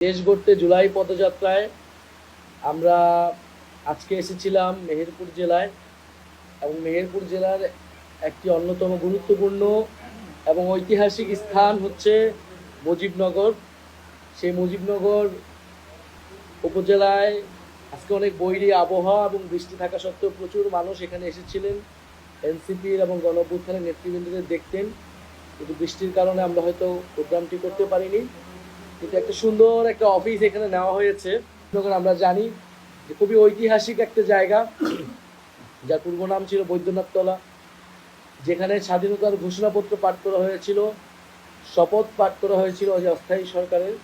দেশ গড়তে জুলাই পদযাত্রায় আমরা আজকে এসেছিলাম মেহেরপুর জেলায়, এবং মেহেরপুর জেলার একটি অন্যতম গুরুত্বপূর্ণ এবং ঐতিহাসিক স্থান হচ্ছে মুজিবনগর। সেই মুজিবনগর উপজেলায় আজকে অনেক বৈরী আবহাওয়া এবং বৃষ্টি থাকা সত্ত্বেও প্রচুর মানুষ এখানে এসেছিলেন এনসিপির এবং গণঅভ্যুত্থানের নেতৃবৃন্দদের দেখতেন। কিন্তু বৃষ্টির কারণে আমরা হয়তো প্রোগ্রামটি করতে পারিনি, কিন্তু একটা সুন্দর একটা অফিস এখানে নেওয়া হয়েছে। যখন আমরা জানি যে খুবই ঐতিহাসিক একটা জায়গা, যার পূর্ব নাম ছিল বৈদ্যনাথতলা, যেখানে স্বাধীনতার ঘোষণাপত্র পাঠ করা হয়েছিল, শপথ পাঠ করা হয়েছিল যে অস্থায়ী সরকারের।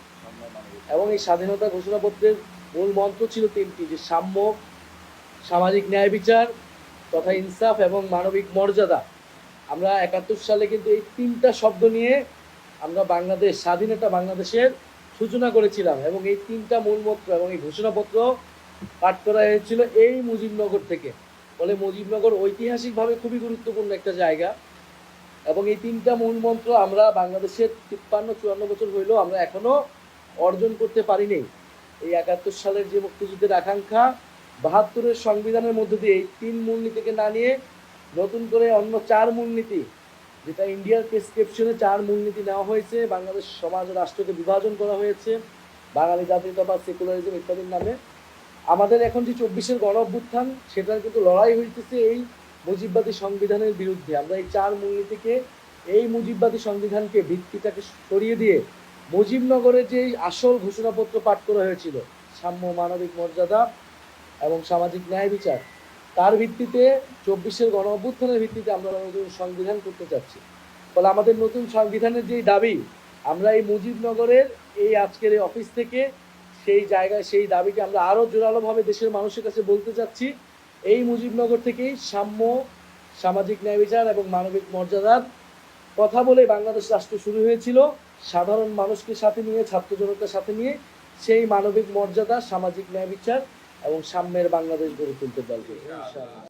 এবং এই স্বাধীনতা ঘোষণাপত্রের মূল মন্ত্র ছিল তিনটি, যে সাম্য, সামাজিক ন্যায় বিচার তথা ইনসাফ এবং মানবিক মর্যাদা। আমরা 71 সালে কিন্তু এই তিনটা শব্দ নিয়ে আমরা স্বাধীনতা বাংলাদেশের সূচনা করেছিলাম, এবং এই তিনটা মূলমন্ত্র এবং এই ঘোষণাপত্র পাঠ করা হয়েছিল এই মুজিবনগর থেকে। ফলে মুজিবনগর ঐতিহাসিকভাবে খুবই গুরুত্বপূর্ণ একটা জায়গা, এবং এই তিনটা মূলমন্ত্র আমরা বাংলাদেশের 53-54 বছর হইলেও আমরা এখনো অর্জন করতে পারিনি। এই 71 সালের যে মুক্তিযুদ্ধের আকাঙ্ক্ষা, 72-এর সংবিধানের মধ্য দিয়ে এই তিন মূলনীতিকে না নিয়ে নতুন করে অন্য 4 মূলনীতি, যেটা ইন্ডিয়ার প্রেসক্রিপশনে 4 মূলনীতি নেওয়া হয়েছে, বাংলাদেশ সমাজ ও রাষ্ট্রকে বিভাজন করা হয়েছে বাঙালি জাতীয়তাবাদ, সেকুলারিজম ইত্যাদির নামে। আমাদের এখন যে 24-এর গণ অভ্যুত্থান, সেটার কিন্তু লড়াই হইতেছে এই মুজিববাদী সংবিধানের বিরুদ্ধে। আমরা এই 4 মূলনীতিকে, এই মুজিববাদী সংবিধানকে, ভিত্তিটাকে সরিয়ে দিয়ে মুজিবনগরের যে আসল ঘোষণাপত্র পাঠ করা হয়েছিল, সাম্য, মানবিক মর্যাদা এবং সামাজিক ন্যায় বিচার, তার ভিত্তিতে 24-এর গণ অভ্যুত্থানের ভিত্তিতে আমরা নতুন সংবিধান করতে চাচ্ছি। ফলে আমাদের নতুন সংবিধানের যেই দাবি, আমরা এই মুজিবনগরের এই আজকের এই অফিস থেকে সেই জায়গায় সেই দাবিকে আমরা আরও জোরালোভাবে দেশের মানুষের কাছে বলতে চাচ্ছি। এই মুজিবনগর থেকেই সাম্য, সামাজিক ন্যায় বিচার এবং মানবিক মর্যাদার কথা বলে বাংলাদেশ রাষ্ট্র শুরু হয়েছিল। সাধারণ মানুষকে সাথে নিয়ে, ছাত্র জনতার সাথে নিয়ে সেই মানবিক মর্যাদা, সামাজিক ন্যায় বিচার এবং সাম্যের বাংলাদেশ গড়ে তুলতে পারবে ইনশাআল্লাহ।